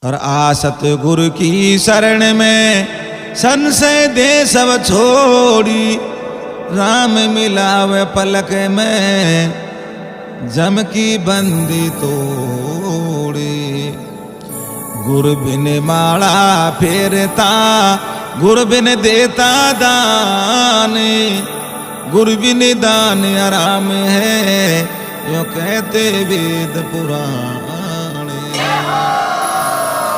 और आ सतगुरु की शरण में संशय दे सब छोड़ी, राम मिलावे पलक में जम की बंदी तोड़ी। गुरु बिन माला फेरता, गुरु बिन देता दान, गुरु बिन दान आराम है, यो कहते वेद पुराण।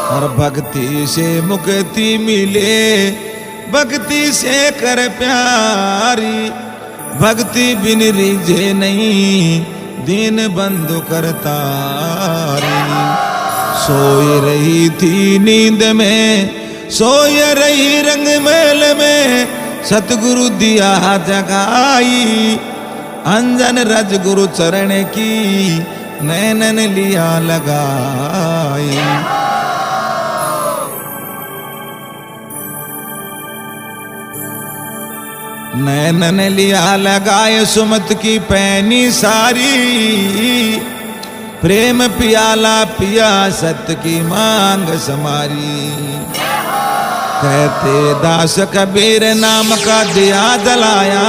और भक्ति से मुक्ति मिले, भक्ति से कर प्यारी, भक्ति बिन रिझे नहीं, दीन बंधु करतारी। सोई रही थी नींद में, सोई रही रंग महल में, सतगुरु दिया जगाई। अंजन रज गुरु चरण की, नैनन लिया लगाई। नैनन लिया लगाए सुमत की पैनी सारी, प्रेम पियाला पिया सत्य की मांग समारी। कहते दास कबीर नाम का दिया जलाया,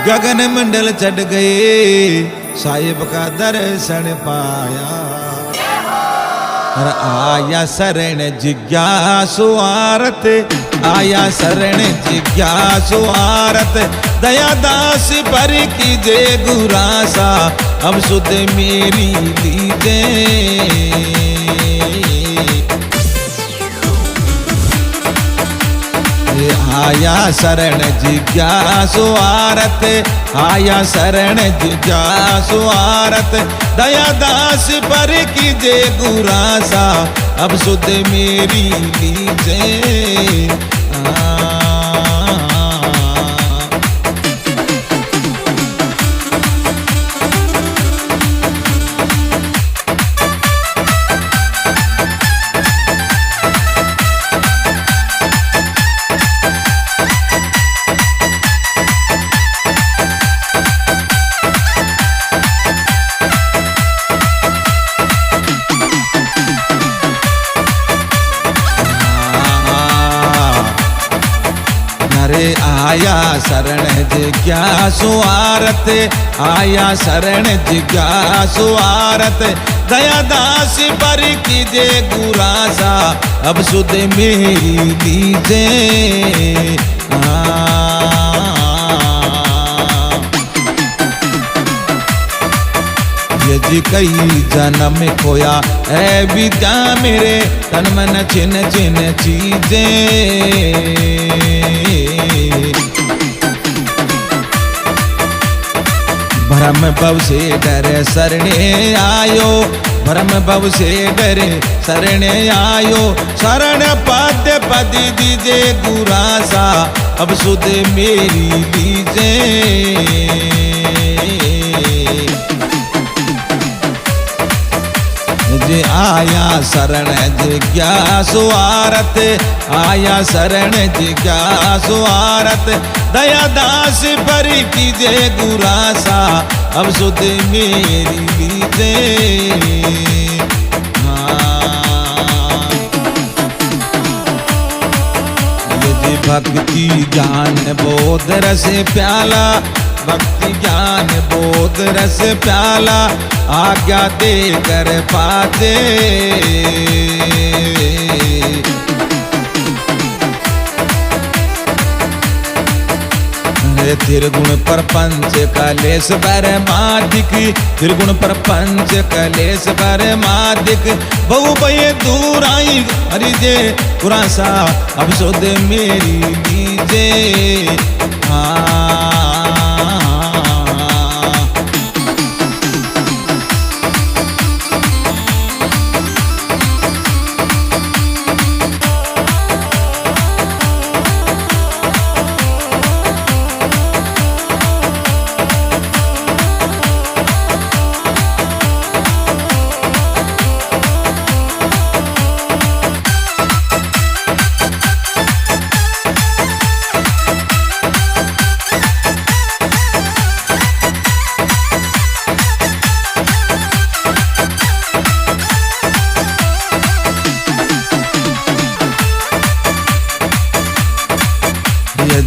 गगन मंडल चढ़ गए, साहिब का दर्शन पाया। और आया शरण जिज्ञासु आरत, आया शरण जिज्ञासु आरत, दया दास पर कीजे गुरासा, अब सुध मेरी लीजे। आया शरण जिज्ञासु आरत, आया शरण जिज्ञासु आरत, दया दास पर कीजे गुरासा, अब सुध मेरी लीजे। अरे आया शरण जिज्ञासु आरत, आया शरण जिज्ञासु आरत, दया दास पर कीजे गुरासा, अब सुध मेरी लीजे। जी कई जन्म खोया है विद्या मेरे, तन मन छिन छिन चीजें। भ्रम भव से डरे शरणे आयो, भ्रम भव से डरे शरणे आयो, शरण पद पद दीजे गुरासा, अब सुध मेरी लीजे। जे आया शरण जिज्ञासु आरत, आया शरण जिज्ञासु आरत, दया दास पर कीजे गुरासा, अब सुध मेरी लीजे। यदि भक्ति ज्ञान बोध रस प्याला, भक्ति ज्ञान बोध रस प्याला, आज्ञा दे कर पाते। त्रिगुण प्रपंच कलेश बर मादिक, त्रिगुण प्रपंच कलेश बर मादिक, बहु भय दूर आई हरिजे कुरासा, अब सुध मेरी लीजे।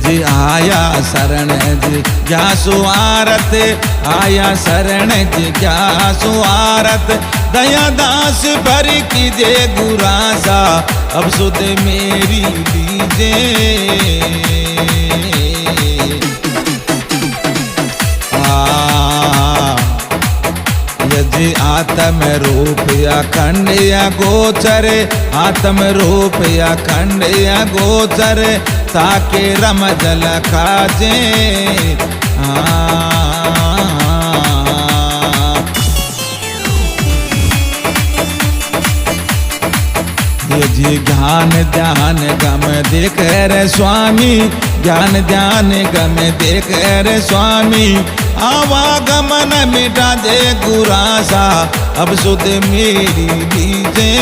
जी आया शरण जिज्ञासु आरत, आया शरण जिज्ञासु आरत, दया दास भर कीजे गुरासा, अब सुध मेरी लीजे। यदि आत्म रूप अखंड या गोचर, आत्म रूप अखंड या गोचर, ताके रम जल काजे। जी ज्ञान ध्यान गम देख रे स्वामी, ज्ञान ध्यान गम देख रे स्वामी, आवागमन मिटा दे गुरासा, अब सुध मेरी लीजे।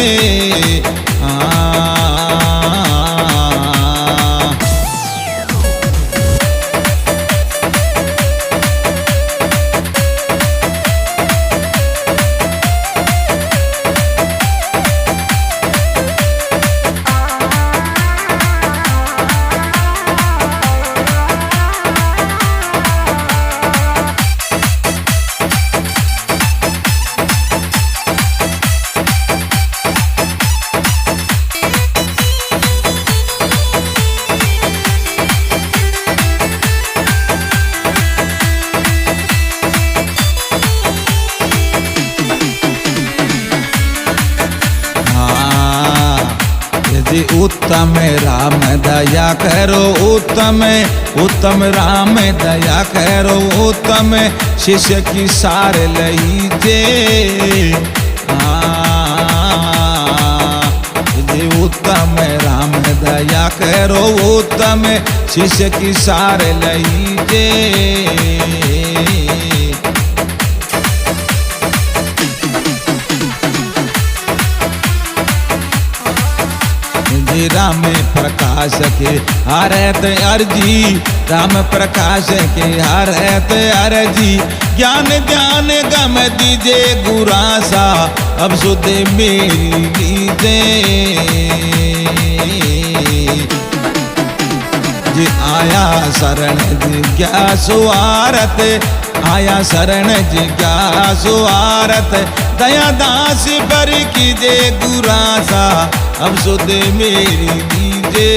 उत्तम राम दया करो उत्तम, उत्तम राम दया करो उत्तम, शिष्य की सार लीजे। उत्तम राम दया करो उत्तम, शिष्य की सार लीजे। राम प्रकाश के हरत अर्जी, राम प्रकाश के हरत अर्जी, ज्ञान ध्यान गम दीजे गुरासा, अब सुध मेरी लीजे। जी आया शरण जिज्ञासु आरत, आया शरण जिज्ञासु आरत, दया दास भर कीजे गुरासा, अब सुध मेरी लीजे।